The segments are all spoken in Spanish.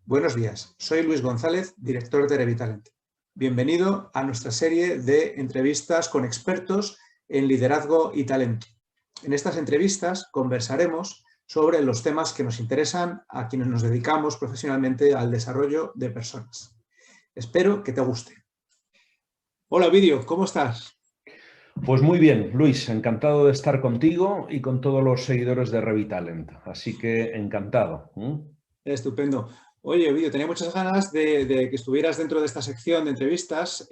Buenos días, soy Luis González, director de Revitalent. Bienvenido a nuestra serie de entrevistas con expertos en liderazgo y talento. En estas entrevistas conversaremos sobre los temas que nos interesan a quienes nos dedicamos profesionalmente al desarrollo de personas. Espero que te guste. Hola, Ovidio, ¿cómo estás? Pues muy bien, Luis, encantado de estar contigo y con todos los seguidores de Revitalent. Así que encantado. Estupendo. Oye, Ovidio, tenía muchas ganas de que estuvieras dentro de esta sección de entrevistas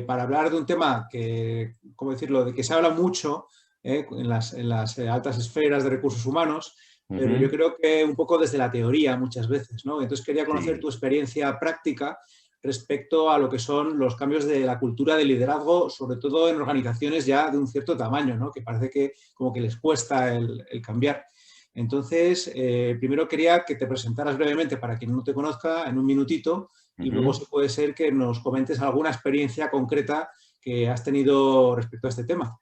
para hablar de un tema que, ¿cómo decirlo?, de que se habla mucho en las altas esferas de recursos humanos, pero yo creo que un poco desde la teoría muchas veces, ¿no? Entonces quería conocer tu Sí. experiencia práctica respecto a lo que son los cambios de la cultura de liderazgo, sobre todo en organizaciones ya de un cierto tamaño, ¿no? Que parece que como que les cuesta el cambiar. Entonces, primero quería que te presentaras brevemente para quien no te conozca en un minutito y luego si puede ser que nos comentes alguna experiencia concreta que has tenido respecto a este tema.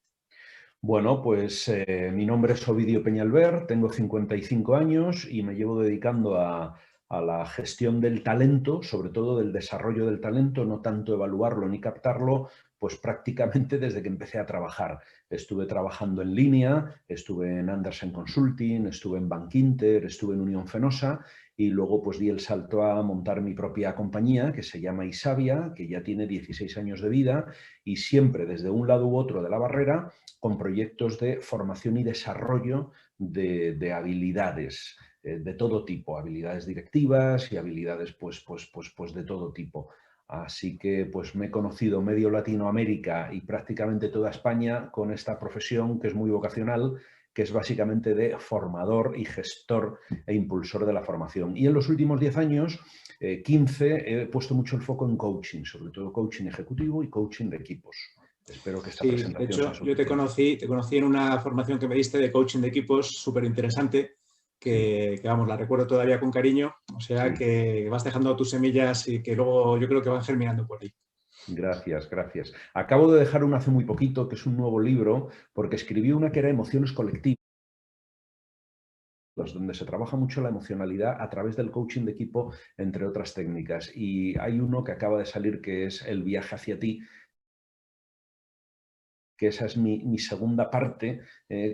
Bueno, pues mi nombre es Ovidio Peñalver, tengo 55 años y me llevo dedicando a la gestión del talento, sobre todo del desarrollo del talento, no tanto evaluarlo ni captarlo, pues prácticamente desde que empecé a trabajar. Estuve trabajando en línea, estuve en Andersen Consulting, estuve en Bankinter, estuve en Unión Fenosa y luego pues di el salto a montar mi propia compañía que se llama Isavia, que ya tiene 16 años de vida y siempre desde un lado u otro de la barrera con proyectos de formación y desarrollo de habilidades de todo tipo, habilidades directivas y habilidades pues de todo tipo. Así que pues me he conocido medio Latinoamérica y prácticamente toda España con esta profesión que es muy vocacional, que es básicamente de formador y gestor e impulsor de la formación. Y en los últimos 10 años, 15, he puesto mucho el foco en coaching, sobre todo coaching ejecutivo y coaching de equipos. Espero que esta Sí, de presentación sea hecho, yo te suficiente. conocí en una formación que me diste de coaching de equipos súper interesante, Sí, vamos, la recuerdo todavía con cariño, o sea sí. que vas dejando tus semillas y que luego yo creo que van germinando por ahí. Gracias, gracias. Acabo de dejar uno hace muy poquito, que es un nuevo libro, porque escribí una que era Emociones Colectivas, donde se trabaja mucho la emocionalidad a través del coaching de equipo, entre otras técnicas. Y hay uno que acaba de salir que es El viaje hacia ti, que esa es mi segunda parte,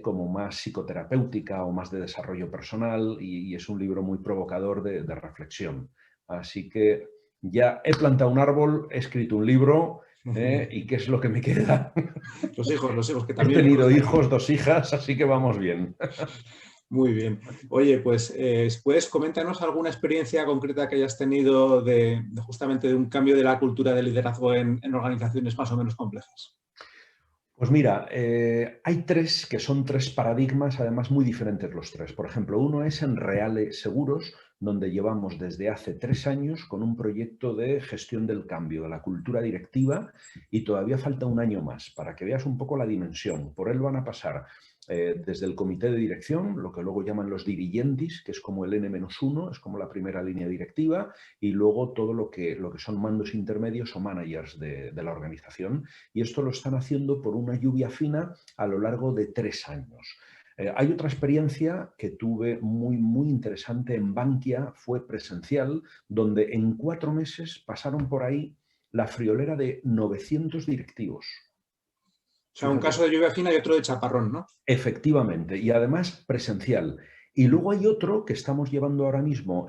como más psicoterapéutica o más de desarrollo personal, y es un libro muy provocador de reflexión. Así que ya he plantado un árbol, he escrito un libro, ¿y qué es lo que me queda? Los hijos que He también me tenido consta que... hijos, 2 hijas, así que vamos bien. Muy bien. Oye, pues pues coméntanos alguna experiencia concreta que hayas tenido justamente de un cambio de la cultura de liderazgo en organizaciones más o menos complejas. Pues mira, hay tres que son tres paradigmas, además muy diferentes los tres. Por ejemplo, uno es en Reale Seguros, donde llevamos desde hace 3 años con un proyecto de gestión del cambio, de la cultura directiva, y todavía falta un año más, para que veas un poco la dimensión. Por él van a pasar desde el comité de dirección, lo que luego llaman los dirigentis, que es como el N-1, es como la primera línea directiva, y luego todo lo que son mandos intermedios o managers de la organización. Y esto lo están haciendo por una lluvia fina a lo largo de 3 años. Hay otra experiencia que tuve muy interesante en Bankia, fue presencial, donde en 4 meses pasaron por ahí la friolera de 900 directivos. O sea, un caso Fíjate, de lluvia fina y otro de chaparrón, ¿no? efectivamente, y además presencial. Y luego hay otro que estamos llevando ahora mismo,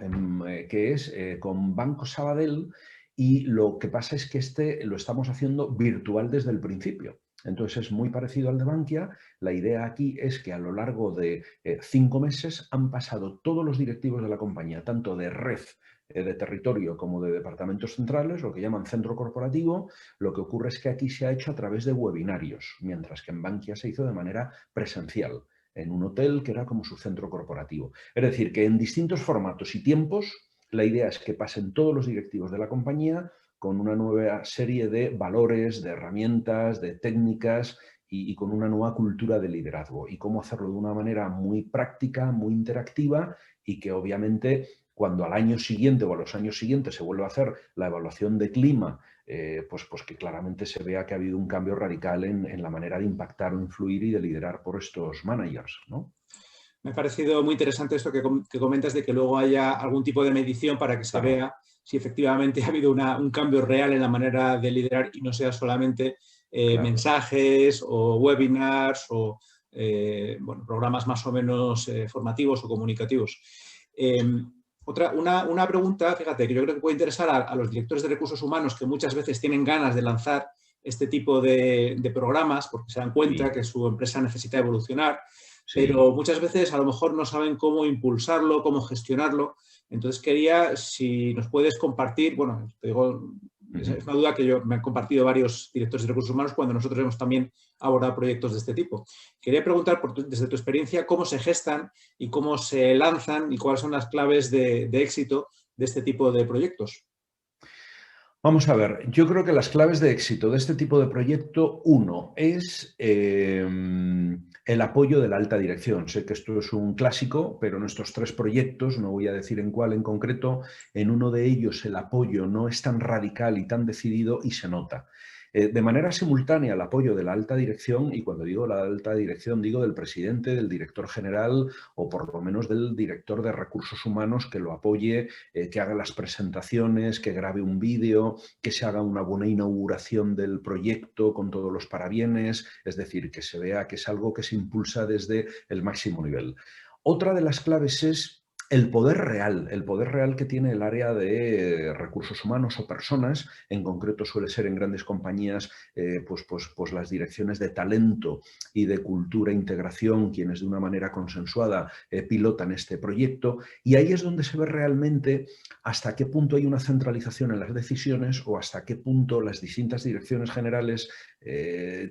que es con Banco Sabadell, y lo que pasa es que este lo estamos haciendo virtual desde el principio. Entonces es muy parecido al de Bankia. La idea aquí es que a lo largo de 5 meses han pasado todos los directivos de la compañía, tanto de red, de territorio como de departamentos centrales, lo que llaman centro corporativo. Lo que ocurre es que aquí se ha hecho a través de webinarios, mientras que en Bankia se hizo de manera presencial, en un hotel que era como su centro corporativo. Es decir, que en distintos formatos y tiempos, la idea es que pasen todos los directivos de la compañía con una nueva serie de valores, de herramientas, de técnicas y con una nueva cultura de liderazgo. Y cómo hacerlo de una manera muy práctica, muy interactiva y que obviamente cuando al año siguiente o a los años siguientes se vuelva a hacer la evaluación de clima, pues que claramente se vea que ha habido un cambio radical en la manera de impactar o influir y de liderar por estos managers, ¿no? Me ha parecido muy interesante esto que comentas de que luego haya algún tipo de medición para que se vea si efectivamente ha habido un cambio real en la manera de liderar y no sea solamente mensajes o webinars o bueno, programas más o menos formativos o comunicativos. Una pregunta, fíjate, que yo creo que puede interesar a los directores de recursos humanos que muchas veces tienen ganas de lanzar este tipo de programas porque se dan cuenta que su empresa necesita evolucionar, pero muchas veces a lo mejor no saben cómo impulsarlo, cómo gestionarlo. Entonces quería, si nos puedes compartir, bueno, te digo, es una duda que me han compartido varios directores de recursos humanos cuando nosotros hemos también abordado proyectos de este tipo. Quería preguntar, desde tu experiencia, cómo se gestan y cómo se lanzan y cuáles son las claves de éxito de este tipo de proyectos. Vamos a ver, yo creo que las claves de éxito de este tipo de proyecto, uno, es el apoyo de la alta dirección. Sé que esto es un clásico, pero en estos 3 proyectos, no voy a decir en cuál en concreto, en uno de ellos el apoyo no es tan radical y tan decidido y se nota. De manera simultánea el apoyo de la alta dirección, y cuando digo la alta dirección digo del presidente, del director general o por lo menos del director de recursos humanos que lo apoye, que haga las presentaciones, que grabe un vídeo, que se haga una buena inauguración del proyecto con todos los parabienes, es decir, que se vea que es algo que se impulsa desde el máximo nivel. Otra de las claves es el poder real que tiene el área de recursos humanos o personas, en concreto suele ser en grandes compañías, pues las direcciones de talento y de cultura e integración, quienes de una manera consensuada pilotan este proyecto, y ahí es donde se ve realmente hasta qué punto hay una centralización en las decisiones o hasta qué punto las distintas direcciones generales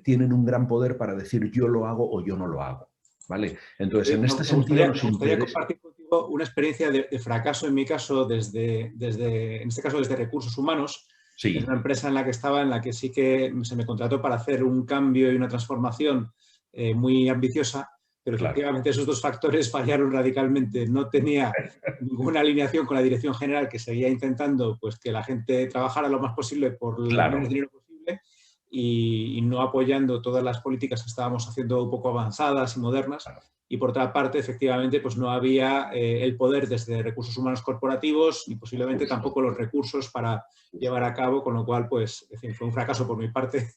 tienen un gran poder para decir yo lo hago o yo no lo hago. ¿Vale? Entonces, en este sentido nos gustaría interesa... compartir contigo una experiencia de fracaso en mi caso, en este caso desde recursos humanos. Sí. Es una empresa en la que estaba, en la que sí que se me contrató para hacer un cambio y una transformación muy ambiciosa, pero Claro. efectivamente esos 2 factores fallaron radicalmente. No tenía ninguna alineación con la dirección general, que seguía intentando pues, que la gente trabajara lo más posible por el menos dinero posible y no apoyando todas las políticas que estábamos haciendo un poco avanzadas y modernas. Y por otra parte, efectivamente, pues no había el poder desde recursos humanos corporativos y posiblemente tampoco los recursos para llevar a cabo, con lo cual, pues, en fin, fue un fracaso por mi parte.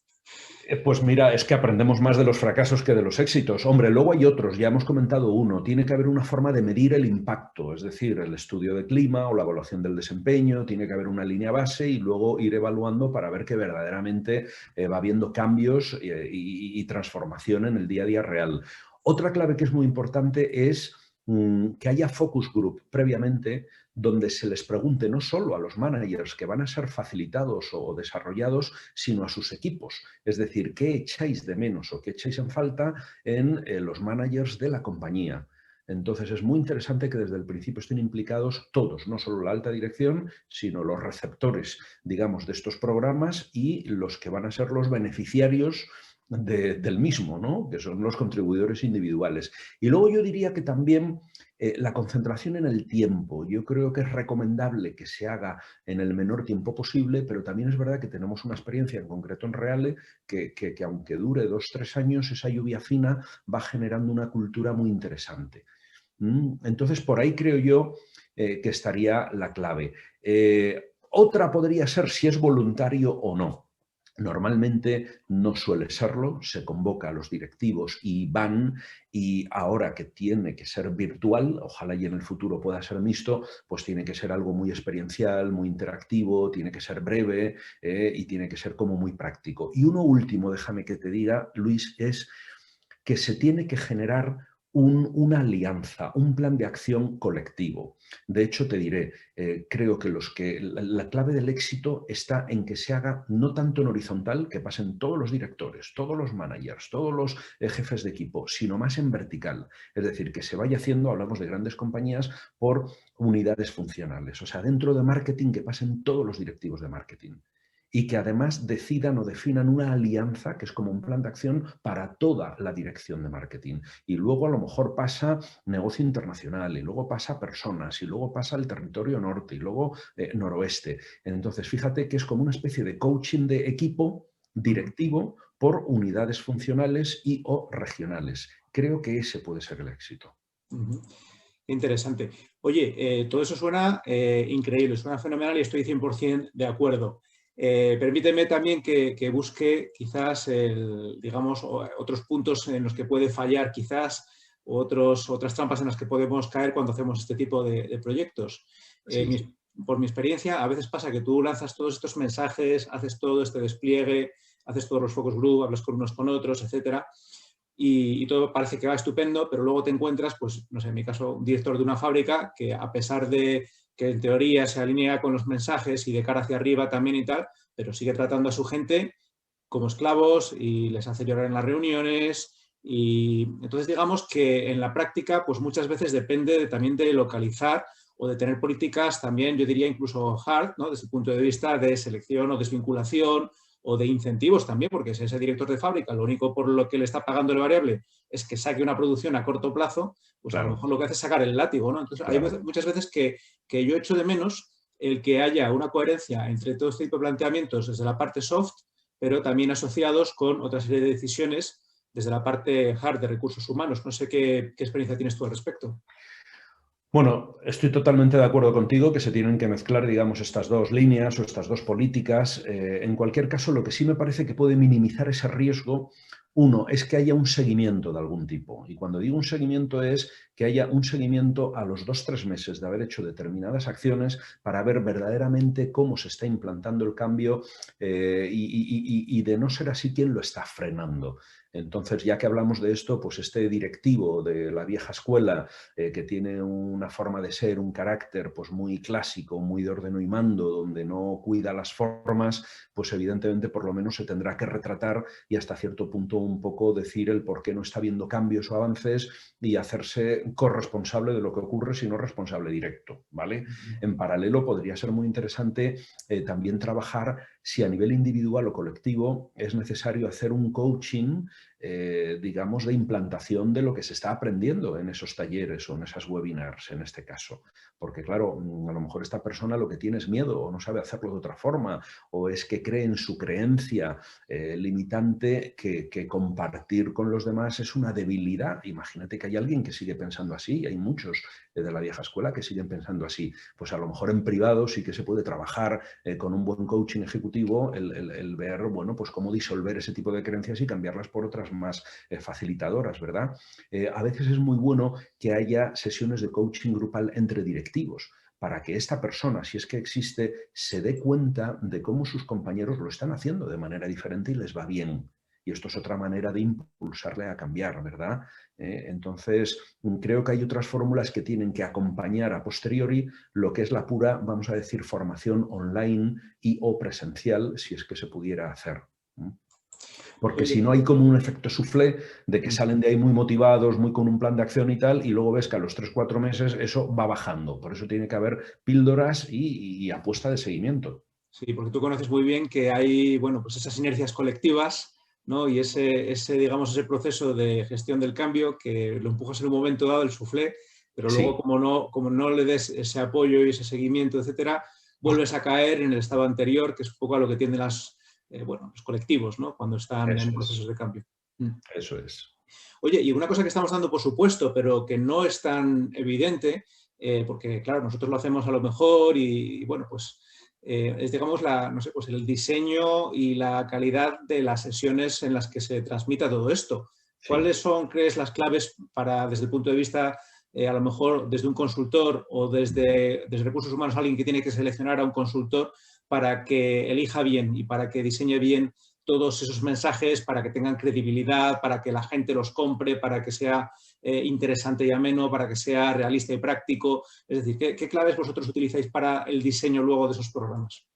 Pues mira, es que aprendemos más de los fracasos que de los éxitos. Hombre, luego hay otros, ya hemos comentado uno, tiene que haber una forma de medir el impacto, es decir, el estudio de clima o la evaluación del desempeño, tiene que haber una línea base y luego ir evaluando para ver que verdaderamente va habiendo cambios y transformación en el día a día real. Otra clave que es muy importante es que haya focus group previamente donde se les pregunte no solo a los managers que van a ser facilitados o desarrollados, sino a sus equipos. Es decir, ¿qué echáis de menos o qué echáis en falta en los managers de la compañía? Entonces es muy interesante que desde el principio estén implicados todos, no solo la alta dirección, sino los receptores, digamos, de estos programas y los que van a ser los beneficiarios del mismo, ¿no? Que son los contribuidores individuales. Y luego yo diría que también la concentración en el tiempo. Yo creo que es recomendable que se haga en el menor tiempo posible, pero también es verdad que tenemos una experiencia en concreto en Reale que aunque dure 2 o 3 años, esa lluvia fina va generando una cultura muy interesante. Entonces, por ahí creo yo que estaría la clave. Otra podría ser si es voluntario o no. Normalmente no suele serlo, se convoca a los directivos y van, y ahora que tiene que ser virtual, ojalá y en el futuro pueda ser mixto, pues tiene que ser algo muy experiencial, muy interactivo, tiene que ser breve y tiene que ser como muy práctico. Y uno último, déjame que te diga, Luis, es que se tiene que generar una alianza, un plan de acción colectivo. De hecho, te diré, creo que la clave del éxito está en que se haga no tanto en horizontal, que pasen todos los directores, todos los managers, todos los jefes de equipo, sino más en vertical. Es decir, que se vaya haciendo, hablamos de grandes compañías, por unidades funcionales. O sea, dentro de marketing que pasen todos los directivos de marketing. Y que además decidan o definan una alianza que es como un plan de acción para toda la dirección de marketing. Y luego a lo mejor pasa negocio internacional, y luego pasa personas, y luego pasa el territorio norte, y luego noroeste. Entonces, fíjate que es como una especie de coaching de equipo directivo por unidades funcionales y o regionales. Creo que ese puede ser el éxito. Ujú. Interesante. Oye, todo eso suena increíble, suena fenomenal y estoy 100% de acuerdo. Permíteme también que busque quizás, digamos, otros puntos en los que puede fallar quizás, otras trampas en las que podemos caer cuando hacemos este tipo de proyectos. Sí. Por mi experiencia, a veces pasa que tú lanzas todos estos mensajes, haces todo este despliegue, haces todos los focus group, hablas con unos con otros, etcétera, y todo parece que va estupendo, pero luego te encuentras, pues, no sé, en mi caso, un director de una fábrica que a pesar de que en teoría se alinea con los mensajes y de cara hacia arriba también y tal, pero sigue tratando a su gente como esclavos y les hace llorar en las reuniones. Y entonces digamos que en la práctica, pues muchas veces depende también de localizar o de tener políticas también, yo diría incluso hard, ¿no? Desde el punto de vista de selección o desvinculación o de incentivos también, porque si ese director de fábrica lo único por lo que le está pagando el variable es que saque una producción a corto plazo, pues a lo Claro, mejor lo que hace es sacar el látigo, ¿no? Entonces hay claro. muchas veces que yo echo de menos el que haya una coherencia entre todo este tipo de planteamientos desde la parte soft, pero también asociados con otra serie de decisiones desde la parte hard de recursos humanos. No sé qué experiencia tienes tú al respecto. Bueno, estoy totalmente de acuerdo contigo que se tienen que mezclar, digamos, estas dos líneas o estas dos políticas. En cualquier caso, lo que sí me parece que puede minimizar ese riesgo, uno, es que haya un seguimiento de algún tipo. Y cuando digo un seguimiento es que haya un seguimiento a los 2 o 3 meses de haber hecho determinadas acciones para ver verdaderamente cómo se está implantando el cambio y de no ser así, quién lo está frenando. Entonces, ya que hablamos de esto, pues este directivo de la vieja escuela que tiene una forma de ser, un carácter pues muy clásico, muy de ordeno y mando, donde no cuida las formas, pues evidentemente por lo menos se tendrá que retratar y hasta cierto punto un poco decir el por qué no está viendo cambios o avances y hacerse corresponsable de lo que ocurre, sino responsable directo, ¿vale? En paralelo podría ser muy interesante también trabajar si a nivel individual o colectivo es necesario hacer un coaching digamos, de implantación de lo que se está aprendiendo en esos talleres o en esas webinars, en este caso. Porque, claro, a lo mejor esta persona lo que tiene es miedo o no sabe hacerlo de otra forma o es que cree en su creencia limitante que compartir con los demás es una debilidad. Imagínate que hay alguien que sigue pensando así, hay muchos de la vieja escuela que siguen pensando así. Pues a lo mejor en privado sí que se puede trabajar con un buen coaching ejecutivo el ver, bueno, pues cómo disolver ese tipo de creencias y cambiarlas por otras más facilitadoras, ¿verdad? A veces es muy bueno que haya sesiones de coaching grupal entre directivos para que esta persona, si es que existe, se dé cuenta de cómo sus compañeros lo están haciendo de manera diferente y les va bien. Y esto es otra manera de impulsarle a cambiar, ¿verdad? Entonces, creo que hay otras fórmulas que tienen que acompañar a posteriori lo que es la pura, vamos a decir, formación online y o presencial, si es que se pudiera hacer. Porque si Oye, no hay como un efecto soufflé de que salen de ahí muy motivados, muy con un plan de acción y tal, y luego ves que a los 3 o 4 meses eso va bajando. Por eso tiene que haber píldoras y apuesta de seguimiento. sí, porque tú conoces muy bien que hay, bueno, pues esas inercias colectivas, ¿no? Y digamos, ese proceso de gestión del cambio que lo empujas en un momento dado, el soufflé, pero luego Sí, como no le des ese apoyo y ese seguimiento, etcétera, vuelves a caer en el estado anterior, que es un poco a lo que tienden bueno, los colectivos, ¿no? Cuando están eso en procesos es, de cambio. Mm. eso es. Oye, y una cosa que estamos dando por supuesto, pero que no es tan evidente, porque claro, nosotros lo hacemos a lo mejor y bueno, pues es digamos no sé, pues el diseño y la calidad de las sesiones en las que se transmita todo esto. Sí. ¿Cuáles son, crees, las claves para, desde el punto de vista, a lo mejor desde un consultor o desde recursos humanos, alguien que tiene que seleccionar a un consultor para que elija bien y para que diseñe bien todos esos mensajes para que tengan credibilidad, para que la gente los compre, para que sea interesante y ameno, para que sea realista y práctico? Es decir, ¿qué claves vosotros utilizáis para el diseño luego de esos programas?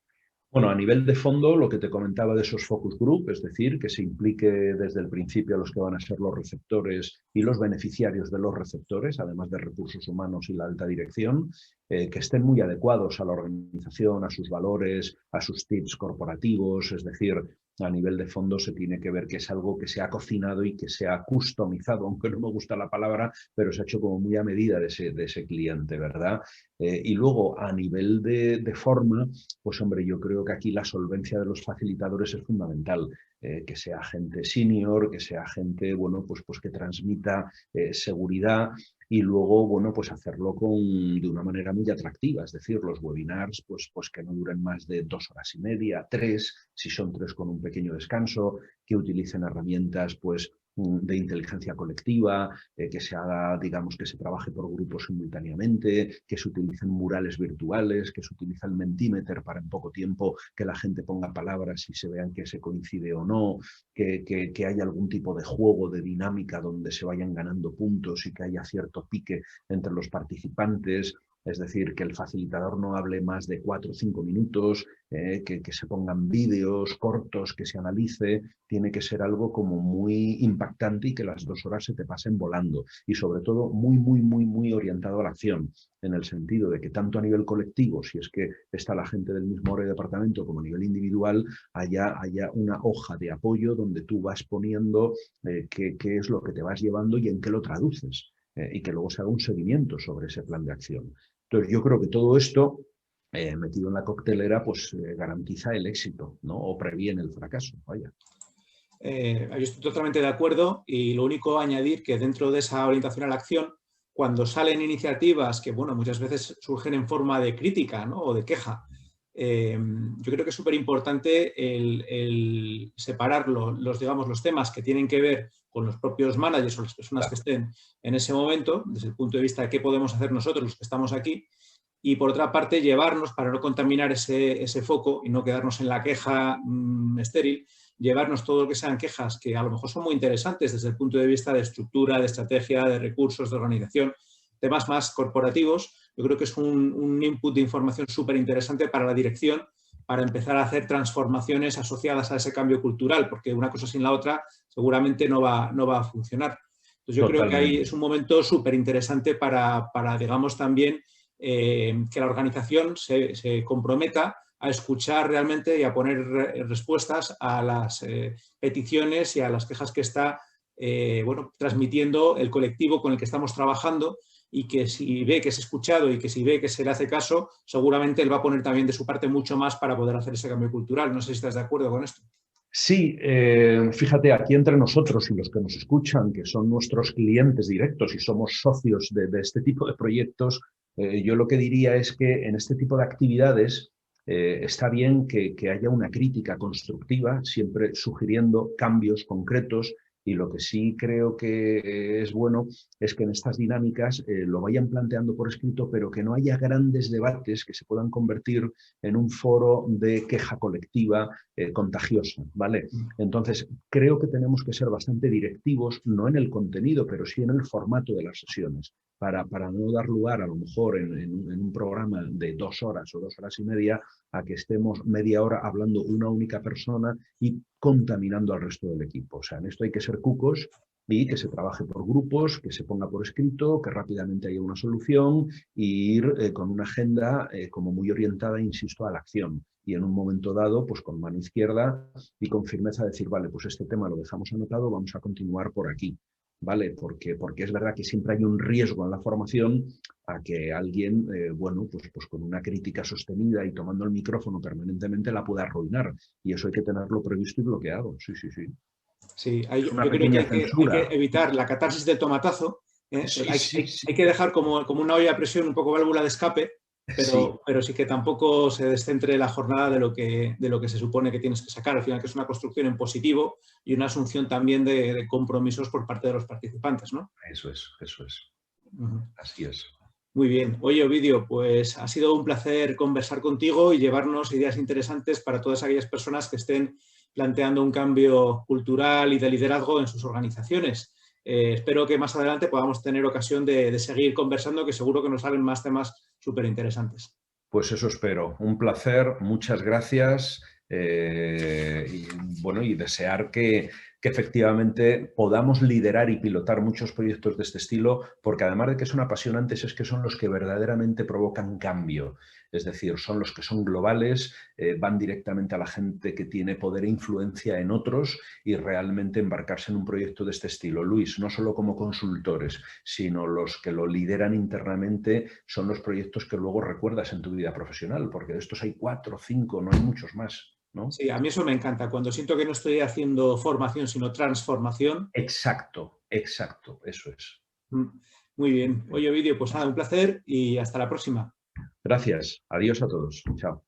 Bueno, a nivel de fondo, lo que te comentaba de esos focus group, es decir, que se implique desde el principio a los que van a ser los receptores y los beneficiarios de los receptores, además de recursos humanos y la alta dirección, que estén muy adecuados a la organización, a sus valores, a sus tips corporativos, es decir, a nivel de fondo se tiene que ver que es algo que se ha cocinado y que se ha customizado, aunque no me gusta la palabra, pero se ha hecho como muy a medida de ese cliente, ¿verdad? Y luego, a nivel de forma, pues hombre, yo creo que aquí la solvencia de los facilitadores es fundamental. Que sea gente senior, que sea gente, bueno, pues que transmita seguridad y luego, bueno, pues hacerlo de una manera muy atractiva. Es decir, los webinars, pues que no duren más de 2 horas y media, 3, si son 3 con un pequeño descanso, que utilicen herramientas, pues, de inteligencia colectiva, que se haga, digamos, que se trabaje por grupos simultáneamente, que se utilicen murales virtuales, que se utilice el Mentimeter para en poco tiempo que la gente ponga palabras y se vean que se coincide o no, que haya algún tipo de juego, de dinámica donde se vayan ganando puntos y que haya cierto pique entre los participantes. Es decir, que el facilitador no hable más de 4 o 5 minutos, que se pongan vídeos cortos, que se analice. Tiene que ser algo como muy impactante y que las 2 horas se te pasen volando. Y sobre todo muy, muy, muy, muy orientado a la acción, en el sentido de que tanto a nivel colectivo, si es que está la gente del mismo área de departamento, como a nivel individual, haya una hoja de apoyo donde tú vas poniendo qué es lo que te vas llevando y en qué lo traduces. Y que luego se haga un seguimiento sobre ese plan de acción. Entonces, yo creo que todo esto, metido en la coctelera, pues garantiza el éxito, ¿no? O previene el fracaso, vaya. Yo estoy totalmente de acuerdo y lo único a añadir que dentro de esa orientación a la acción, cuando salen iniciativas que, bueno, muchas veces surgen en forma de crítica, ¿no? O de queja, yo creo que es súper importante el separar digamos, los temas que tienen que ver con los propios managers o las personas que estén en ese momento, desde el punto de vista de qué podemos hacer nosotros los que estamos aquí, y por otra parte llevarnos, para no contaminar ese foco y no quedarnos en la queja estéril, llevarnos todo lo que sean quejas que a lo mejor son muy interesantes desde el punto de vista de estructura, de estrategia, de recursos, de organización, temas más corporativos. Yo creo que es un input de información súper interesante para la dirección, para empezar a hacer transformaciones asociadas a ese cambio cultural, porque una cosa sin la otra seguramente no va a funcionar. Entonces yo creo que ahí es un momento súper interesante para, digamos, también que la organización se comprometa a escuchar realmente y a poner respuestas a las peticiones y a las quejas que está bueno, transmitiendo el colectivo con el que estamos trabajando, y que si ve que es escuchado y que si ve que se le hace caso, seguramente él va a poner también de su parte mucho más para poder hacer ese cambio cultural. No sé si estás de acuerdo con esto. Sí, fíjate, aquí entre nosotros y los que nos escuchan, que son nuestros clientes directos y somos socios de este tipo de proyectos, yo lo que diría es que en este tipo de actividades está bien que haya una crítica constructiva, siempre sugiriendo cambios concretos, y lo que sí creo que es bueno es que en estas dinámicas lo vayan planteando por escrito, pero que no haya grandes debates que se puedan convertir en un foro de queja colectiva contagiosa, ¿vale? Entonces, creo que tenemos que ser bastante directivos, no en el contenido, pero sí en el formato de las sesiones, para no dar lugar, a lo mejor, en un programa de 2 horas o 2 horas y media, a que estemos media hora hablando una única persona y contaminando al resto del equipo. O sea, en esto hay que ser cucos y que se trabaje por grupos, que se ponga por escrito, que rápidamente haya una solución e ir con una agenda como muy orientada, insisto, a la acción. Y en un momento dado, pues con mano izquierda y con firmeza decir, vale, pues este tema lo dejamos anotado, vamos a continuar por aquí, ¿vale? Porque es verdad que siempre hay un riesgo en la formación a que alguien, bueno, pues con una crítica sostenida y tomando el micrófono permanentemente la pueda arruinar. Y eso hay que tenerlo previsto y bloqueado. Sí, sí, sí. Sí, Es una yo creo que pequeña hay censura. que evitar la catarsis del tomatazo. Sí, Hay, sí, sí. hay que dejar como una olla a presión, un poco válvula de escape, Sí. pero sí que tampoco se descentre la jornada de lo que se supone que tienes que sacar. Al final, que es una construcción en positivo y una asunción también de compromisos por parte de los participantes, ¿no? Eso es, eso es. Así es. Muy bien. Oye, Ovidio, pues ha sido un placer conversar contigo y llevarnos ideas interesantes para todas aquellas personas que estén planteando un cambio cultural y de liderazgo en sus organizaciones. Espero que más adelante podamos tener ocasión de seguir conversando, que seguro que nos salen más temas súper interesantes. Pues eso espero. Un placer, muchas gracias. Y bueno, y desear que que efectivamente podamos liderar y pilotar muchos proyectos de este estilo, porque además de que son apasionantes, es que son los que verdaderamente provocan cambio. Es decir, son los que son globales, van directamente a la gente que tiene poder e influencia en otros y realmente embarcarse en un proyecto de este estilo. Luis, no solo como consultores, sino los que lo lideran internamente son los proyectos que luego recuerdas en tu vida profesional, porque de estos hay 4 o 5, no hay muchos más, ¿no? Sí, a mí eso me encanta, cuando siento que no estoy haciendo formación, sino transformación. Exacto, exacto, eso es. Muy bien. Oye, Ovidio, pues nada, un placer y hasta la próxima. Gracias. Adiós a todos. Chao.